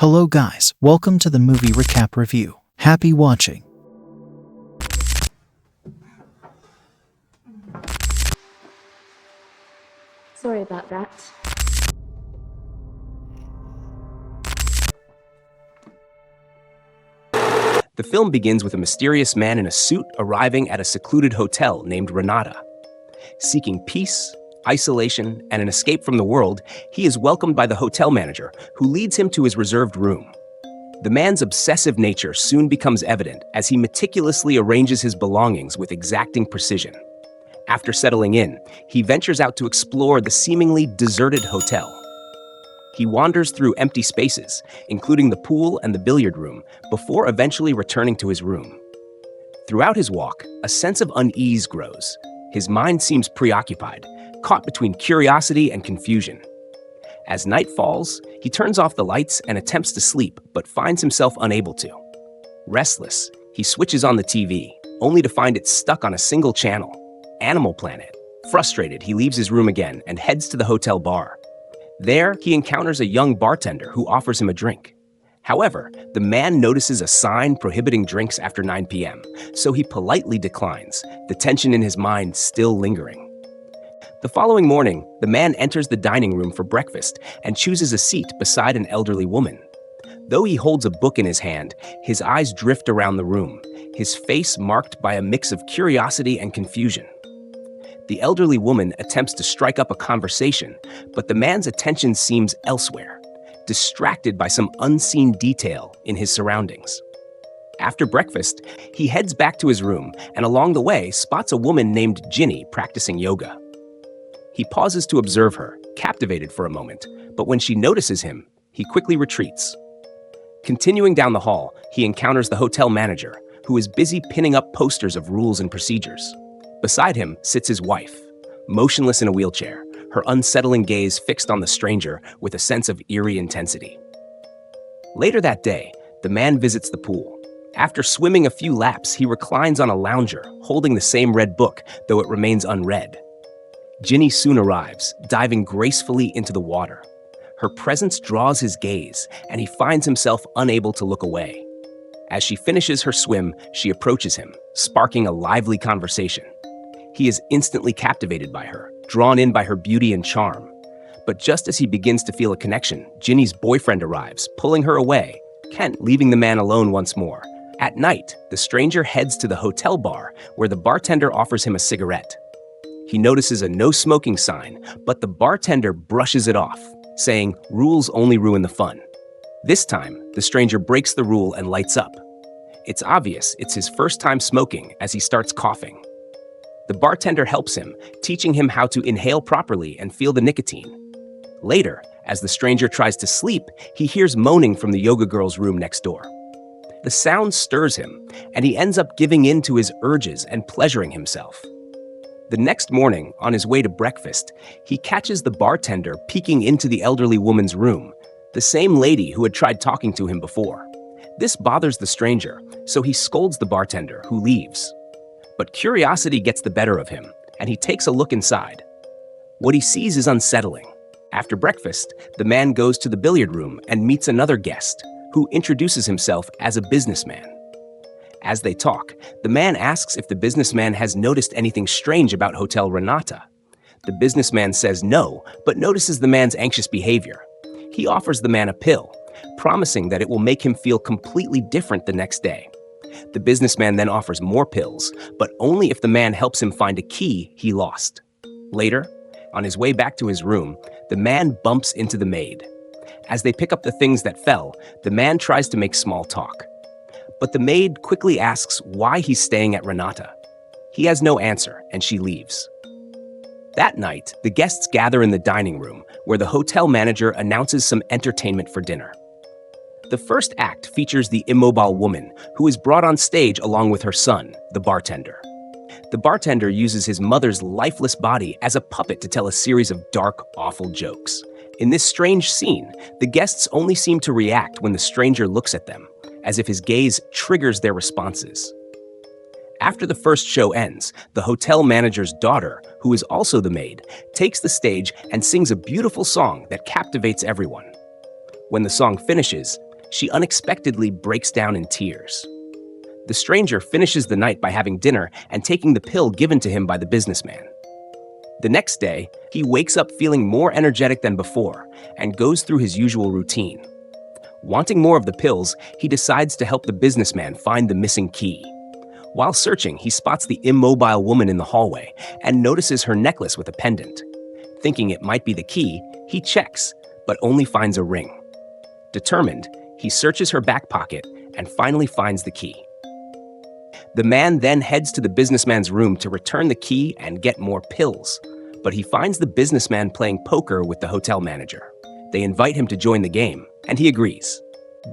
Hello guys, welcome to the movie recap review. Happy watching. Sorry about that. The film begins with a mysterious man in a suit arriving at a secluded hotel named Renata. Seeking peace, isolation, and an escape from the world, he is welcomed by the hotel manager, who leads him to his reserved room. The man's obsessive nature soon becomes evident as he meticulously arranges his belongings with exacting precision. After settling in, he ventures out to explore the seemingly deserted hotel. He wanders through empty spaces, including the pool and the billiard room, before eventually returning to his room. Throughout his walk, a sense of unease grows. His mind seems preoccupied, caught between curiosity and confusion. As night falls, he turns off the lights and attempts to sleep, but finds himself unable to. Restless, he switches on the TV, only to find it stuck on a single channel, Animal Planet. Frustrated, he leaves his room again and heads to the hotel bar. There, he encounters a young bartender who offers him a drink. However, the man notices a sign prohibiting drinks after 9 p.m., so he politely declines, the tension in his mind still lingering. The following morning, the man enters the dining room for breakfast and chooses a seat beside an elderly woman. Though he holds a book in his hand, his eyes drift around the room, his face marked by a mix of curiosity and confusion. The elderly woman attempts to strike up a conversation, but the man's attention seems elsewhere, distracted by some unseen detail in his surroundings. After breakfast, he heads back to his room and along the way spots a woman named Ginny practicing yoga. He pauses to observe her, captivated for a moment, but when she notices him, he quickly retreats. Continuing down the hall, he encounters the hotel manager, who is busy pinning up posters of rules and procedures. Beside him sits his wife, motionless in a wheelchair, her unsettling gaze fixed on the stranger with a sense of eerie intensity. Later that day, the man visits the pool. After swimming a few laps, he reclines on a lounger, holding the same red book, though it remains unread. Ginny soon arrives, diving gracefully into the water. Her presence draws his gaze, and he finds himself unable to look away. As she finishes her swim, she approaches him, sparking a lively conversation. He is instantly captivated by her, drawn in by her beauty and charm. But just as he begins to feel a connection, Ginny's boyfriend arrives, pulling her away, Kent leaving the man alone once more. At night, the stranger heads to the hotel bar, where the bartender offers him a cigarette. He notices a no smoking sign, but the bartender brushes it off, saying, "Rules only ruin the fun." This time, the stranger breaks the rule and lights up. It's obvious it's his first time smoking as he starts coughing. The bartender helps him, teaching him how to inhale properly and feel the nicotine. Later, as the stranger tries to sleep, he hears moaning from the yoga girl's room next door. The sound stirs him, and he ends up giving in to his urges and pleasuring himself. The next morning, on his way to breakfast, he catches the bartender peeking into the elderly woman's room, the same lady who had tried talking to him before. This bothers the stranger, so he scolds the bartender, who leaves. But curiosity gets the better of him, and he takes a look inside. What he sees is unsettling. After breakfast, the man goes to the billiard room and meets another guest, who introduces himself as a businessman. As they talk, the man asks if the businessman has noticed anything strange about Hotel Ranata. The businessman says no, but notices the man's anxious behavior. He offers the man a pill, promising that it will make him feel completely different the next day. The businessman then offers more pills, but only if the man helps him find a key he lost. Later, on his way back to his room, the man bumps into the maid. As they pick up the things that fell, the man tries to make small talk. But the maid quickly asks why he's staying at Renata. He has no answer, and she leaves. That night, the guests gather in the dining room, where the hotel manager announces some entertainment for dinner. The first act features the immobile woman, who is brought on stage along with her son, the bartender. The bartender uses his mother's lifeless body as a puppet to tell a series of dark, awful jokes. In this strange scene, the guests only seem to react when the stranger looks at them, as if his gaze triggers their responses. After the first show ends, the hotel manager's daughter, who is also the maid, takes the stage and sings a beautiful song that captivates everyone. When the song finishes, she unexpectedly breaks down in tears. The stranger finishes the night by having dinner and taking the pill given to him by the businessman. The next day, he wakes up feeling more energetic than before and goes through his usual routine. Wanting more of the pills, he decides to help the businessman find the missing key. While searching, he spots the immobile woman in the hallway and notices her necklace with a pendant. Thinking it might be the key, he checks, but only finds a ring. Determined, he searches her back pocket and finally finds the key. The man then heads to the businessman's room to return the key and get more pills, but he finds the businessman playing poker with the hotel manager. They invite him to join the game, and he agrees.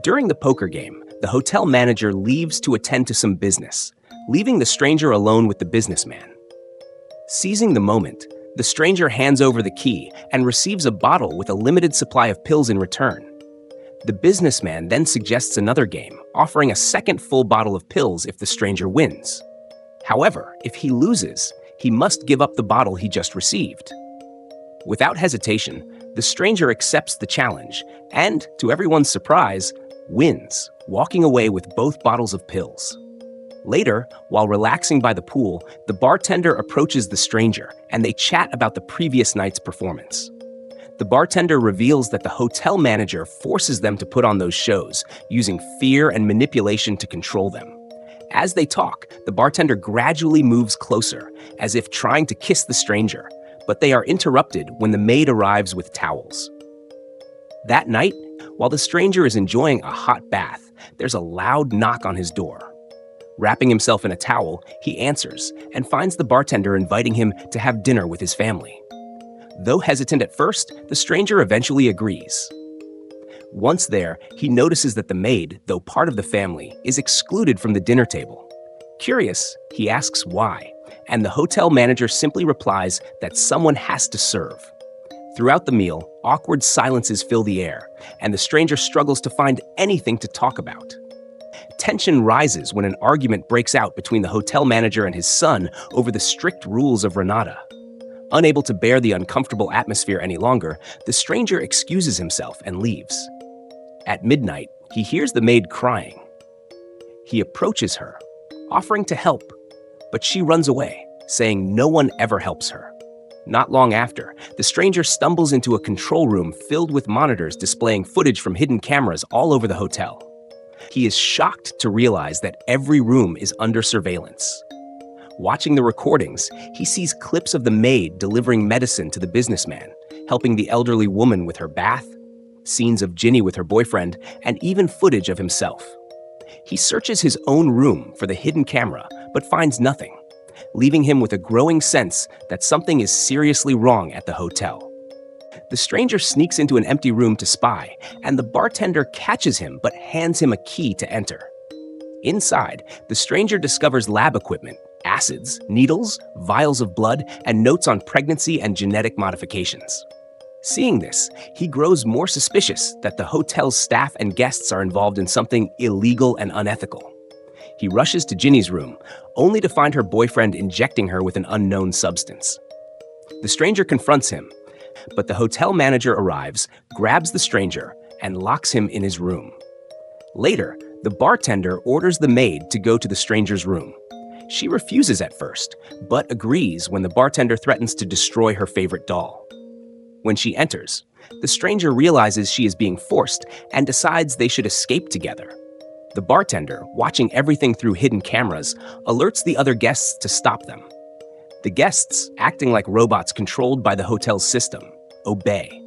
During the poker game, the hotel manager leaves to attend to some business, leaving the stranger alone with the businessman. Seizing the moment, the stranger hands over the key and receives a bottle with a limited supply of pills in return. The businessman then suggests another game, offering a second full bottle of pills if the stranger wins. However, if he loses, he must give up the bottle he just received. Without hesitation, the stranger accepts the challenge and, to everyone's surprise, wins, walking away with both bottles of pills. Later, while relaxing by the pool, the bartender approaches the stranger and they chat about the previous night's performance. The bartender reveals that the hotel manager forces them to put on those shows, using fear and manipulation to control them. As they talk, the bartender gradually moves closer, as if trying to kiss the stranger, but they are interrupted when the maid arrives with towels. That night, while the stranger is enjoying a hot bath, there's a loud knock on his door. Wrapping himself in a towel, he answers and finds the bartender inviting him to have dinner with his family. Though hesitant at first, the stranger eventually agrees. Once there, he notices that the maid, though part of the family, is excluded from the dinner table. Curious, he asks why, and the hotel manager simply replies that someone has to serve. Throughout the meal, awkward silences fill the air, and the stranger struggles to find anything to talk about. Tension rises when an argument breaks out between the hotel manager and his son over the strict rules of Renata. Unable to bear the uncomfortable atmosphere any longer, the stranger excuses himself and leaves. At midnight, he hears the maid crying. He approaches her, offering to help, but she runs away, saying no one ever helps her. Not long after, the stranger stumbles into a control room filled with monitors displaying footage from hidden cameras all over the hotel. He is shocked to realize that every room is under surveillance. Watching the recordings, he sees clips of the maid delivering medicine to the businessman, helping the elderly woman with her bath, scenes of Ginny with her boyfriend, and even footage of himself. He searches his own room for the hidden camera, but finds nothing, leaving him with a growing sense that something is seriously wrong at the hotel. The stranger sneaks into an empty room to spy, and the bartender catches him but hands him a key to enter. Inside, the stranger discovers lab equipment, acids, needles, vials of blood, and notes on pregnancy and genetic modifications. Seeing this, he grows more suspicious that the hotel's staff and guests are involved in something illegal and unethical. He rushes to Ginny's room, only to find her boyfriend injecting her with an unknown substance. The stranger confronts him, but the hotel manager arrives, grabs the stranger, and locks him in his room. Later, the bartender orders the maid to go to the stranger's room. She refuses at first, but agrees when the bartender threatens to destroy her favorite doll. When she enters, the stranger realizes she is being forced and decides they should escape together. The bartender, watching everything through hidden cameras, alerts the other guests to stop them. The guests, acting like robots controlled by the hotel's system, obey.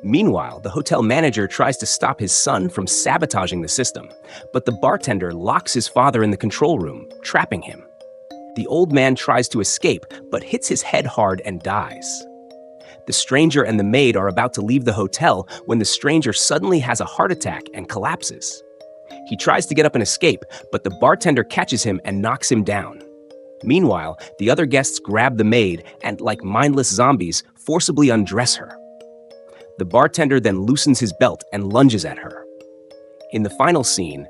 Meanwhile, the hotel manager tries to stop his son from sabotaging the system, but the bartender locks his father in the control room, trapping him. The old man tries to escape, but hits his head hard and dies. The stranger and the maid are about to leave the hotel when the stranger suddenly has a heart attack and collapses. He tries to get up and escape, but the bartender catches him and knocks him down. Meanwhile, the other guests grab the maid and, like mindless zombies, forcibly undress her. The bartender then loosens his belt and lunges at her. In the final scene,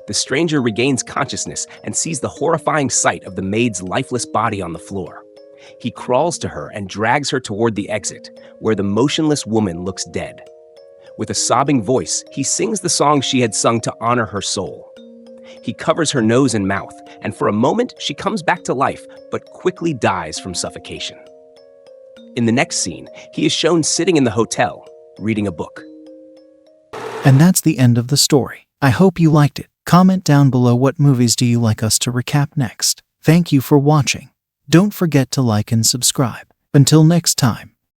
the stranger regains consciousness and sees the horrifying sight of the maid's lifeless body on the floor. He crawls to her and drags her toward the exit, where the motionless woman looks dead. With a sobbing voice, he sings the song she had sung to honor her soul. He covers her nose and mouth, and for a moment she comes back to life, but quickly dies from suffocation. In the next scene, he is shown sitting in the hotel, reading a book. And that's the end of the story. I hope you liked it. Comment down below what movies do you like us to recap next. Thank you for watching. Don't forget to like and subscribe. Until next time.